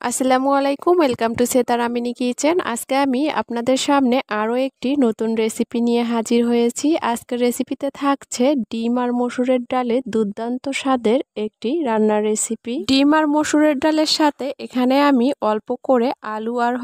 আসসালামু আলাইকুম, welcome to sitar Amini kitchen. আজকে আমি আপনাদের সামনে আরও একটি নতুন রেসিপি নিয়ে হাজির হয়েছি। আজকের রেসিপিতে থাকছে ডিম আর মসুরের ডালের দুর্দান্ত স্বাদের একটি রান্নার রেসিপি। ডিম আর মসুরের ডালের সাথে এখানে আমি অল্প করে আলু আর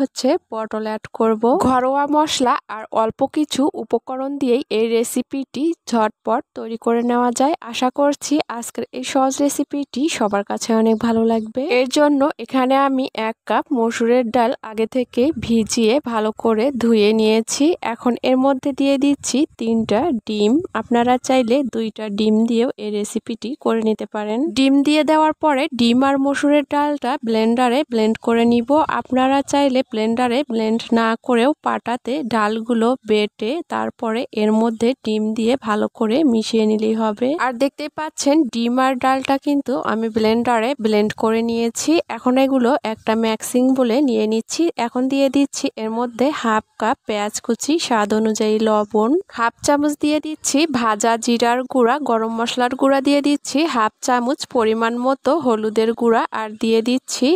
পটল অ্যাড করব। ঘরোয়া মশলা আর অল্প কিছু উপকরণ দিয়েই এই রেসিপিটি ঝটপট তৈরি করে নেওয়া যায়। আশা করছি আজকের এই সহজ রেসিপিটি সবার কাছে অনেক ভালো লাগবে। এর জন্য এখানে আমি 1 কাপ মসুরের ডাল আগে থেকে ভিজিয়ে ভালো করে ধুয়ে নিয়েছি। এখন এর মধ্যে দিয়ে দিচ্ছি 3টা ডিম। আপনারা চাইলে 2টা ডিম দিয়েও এই রেসিপিটি করে নিতে পারেন। ডিম দিয়ে দেওয়ার পরে ডিম আর মসুরের ডালটা ব্লেন্ডারে ব্লেন্ড করে নিব। আপনারা চাইলে ব্লেন্ডারে ব্লেন্ড না করেও পাটাতে ডালগুলো বেটে তারপরে এর মধ্যে ডিম দিয়ে ভালো করে মিশিয়ে নিলেই হবে। আর দেখতেই পাচ্ছেন ডিম আর ডালটা কিন্তু আমি ব্লেন্ডারে ব্লেন্ড করে নিয়েছি। এখন এগুলো একটা মিক্সিং বলে নিয়ে নিচ্ছি। এখন দিয়ে দিচ্ছি এর মধ্যে 1/2 কাপ পেঁয়াজ কুচি, স্বাদ অনুযায়ী লবণ, 1/2 চামচ দিয়ে দিচ্ছি ভাজা জিরার গুঁড়া, গরম মশলার গুঁড়া দিয়ে দিচ্ছি 1/2 চামচ, পরিমাণ মতো হলুদের গুঁড়া, আর দিয়ে দিচ্ছি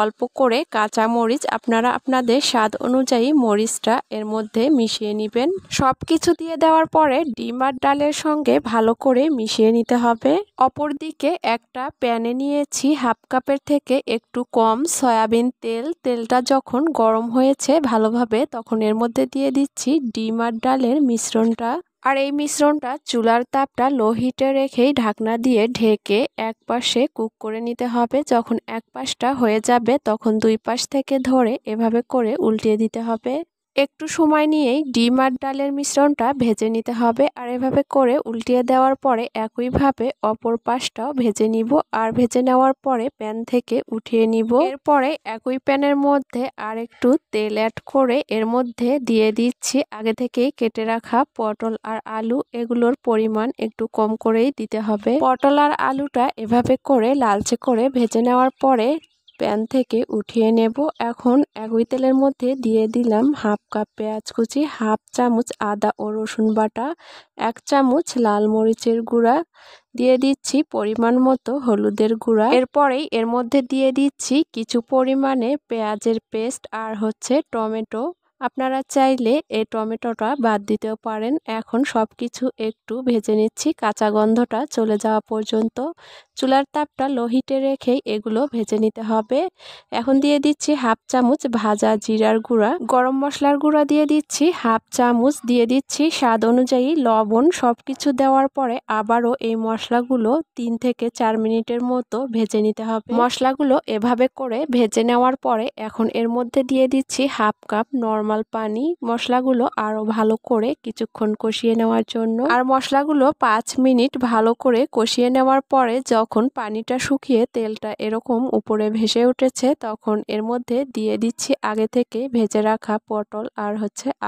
অল্প করে কাঁচা মরিচ। আপনারা আপনাদের স্বাদ অনুযায়ী মরিচটা এর মধ্যে মিশিয়ে নেবেন। সব কিছু দিয়ে দেওয়ার পরে ডিম আর ডালের সঙ্গে ভালো করে মিশিয়ে নিতে হবে। অপরদিকে একটা প্যানে নিয়েছি 1/2 কাপের থেকে একটু কম সয়াবিন তেল। তেলটা যখন গরম হয়েছে ভালোভাবে তখন এর মধ্যে দিয়ে দিচ্ছি ডিম আর ডালের মিশ্রণটা। আর এই মিশ্রণটা চুলার তাপটা লো হিটে রেখেই ঢাকনা দিয়ে ঢেকে এক পাশে কুক করে নিতে হবে। যখন এক পাশটা হয়ে যাবে তখন 2 পাশ থেকে ধরে এভাবে করে উল্টিয়ে দিতে হবে। একটু সময় নিয়েই ডিম আর ডালের মিশ্রণটা ভেজে নিতে হবে। আর এভাবে করে উল্টিয়ে দেওয়ার পরে একইভাবে অপর পাশটাও ভেজে নিব। আর ভেজে নেওয়ার পরে প্যান থেকে উঠিয়ে নিব। এরপরে একই প্যানের মধ্যে আর একটু তেল অ্যাড করে এর মধ্যে দিয়ে দিচ্ছি আগে থেকেই কেটে রাখা পটল আর আলু। এগুলোর পরিমাণ একটু কম করেই দিতে হবে। পটল আর আলুটা এভাবে করে লালচে করে ভেজে নেওয়ার পরে প্যান থেকে উঠিয়ে নেব। এখন একই তেলের মধ্যে দিয়ে দিলাম 1/2 কাপ পেঁয়াজ কুচি, 1/2 চামচ আদা ও রসুন বাটা, 1 চামচ লাল মরিচের গুঁড়া, দিয়ে দিচ্ছি পরিমাণ মতো হলুদের গুঁড়া। এরপরেই এর মধ্যে দিয়ে দিচ্ছি কিছু পরিমাণে পেঁয়াজের পেস্ট আর টমেটো। আপনারা চাইলে এই টমেটোটা বাদ দিতেও পারেন। এখন সবকিছু একটু ভেজে নিচ্ছি কাঁচা গন্ধটা চলে যাওয়া পর্যন্ত। চুলার তাপটা লো হিটে রেখেই এগুলো ভেজে নিতে হবে। এখন দিয়ে দিচ্ছি 1/2 চামচ ভাজা জিরার গুঁড়া, গরম মশলার গুঁড়া দিয়ে দিচ্ছি 1/2 চামচ, দিয়ে দিচ্ছি স্বাদ অনুযায়ী লবণ। সবকিছু দেওয়ার পরে আবারও এই মশলাগুলো 3 থেকে 4 মিনিটের মতো ভেজে নিতে হবে। মশলাগুলো এভাবে করে ভেজে নেওয়ার পরে এখন এর মধ্যে দিয়ে দিচ্ছি 1/2 কাপ নর্মাল পানি, মশলাগুলো আরো ভালো করে কিছুক্ষণ কষিয়ে নেওয়ার জন্য। আর মশলাগুলো 5 মিনিট ভালো করে কষিয়ে নেওয়ার পরে যখন পানিটা শুকিয়ে তেলটা এরকম উপরে ভেসে উঠেছে তখন এর মধ্যে দিয়ে দিচ্ছি আগে থেকে ভেজে রাখা পটল আর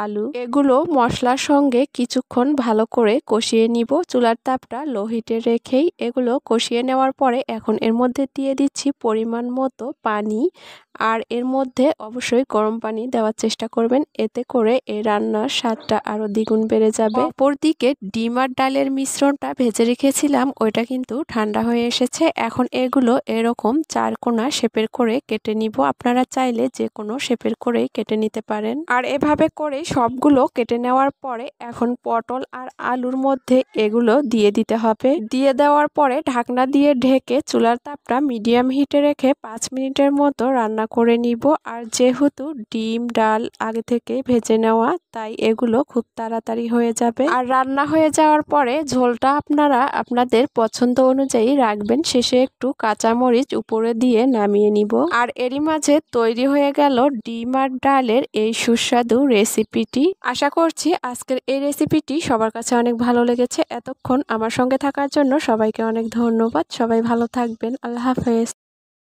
আলু। এগুলো মশলার সঙ্গে কিছুক্ষণ ভালো করে কষিয়ে নিব। চুলার তাপটা লো হিটে রেখেই এগুলো কষিয়ে নেওয়ার পরে এখন এর মধ্যে দিয়ে দিচ্ছি পরিমাণ মতো পানি। আর এর মধ্যে অবশ্যই গরম পানি দেওয়ার চেষ্টা করবেন, এতে করে এই রান্নার স্বাদটা আরো দ্বিগুণ বেড়ে যাবে। অপরদিকে ডিম আর ডালের মিশ্রণটা ভেজে রেখেছিলাম ওইটা কিন্তু ঠান্ডা হয়ে এসেছে। এখন এগুলো এরকম 4 কোনা শেপের করে কেটে নিব। আপনারা চাইলে যে কোনো শেপের করেই কেটে নিতে পারেন। আর এভাবে করে সবগুলো কেটে নেওয়ার পরে এখন পটল আর আলুর মধ্যে এগুলো দিয়ে দিতে হবে। দিয়ে দেওয়ার পরে ঢাকনা দিয়ে ঢেকে চুলার তাপটা মিডিয়াম হিটে রেখে 5 মিনিটের মতো রান্না করে নিব। আর যেহেতু ডিম ডাল আগে থেকে ভেজে নেওয়া তাই এগুলো খুব তাড়াতাড়ি হয়ে যাবে। আর রান্না হয়ে যাওয়ার পরে ঝোলটা আপনারা আপনাদের পছন্দ অনুযায়ী রাখবেন। শেষে একটু কাঁচামরিচ উপরে দিয়ে নামিয়ে নিব। আর এরই মাঝে তৈরি হয়ে গেল ডিম আর ডালের এই সুস্বাদু রেসিপিটি। আশা করছি আজকের এই রেসিপিটি সবার কাছে অনেক ভালো লেগেছে। এতক্ষণ আমার সঙ্গে থাকার জন্য সবাইকে অনেক ধন্যবাদ। সবাই ভালো থাকবেন। আল্লাহ হাফেজ।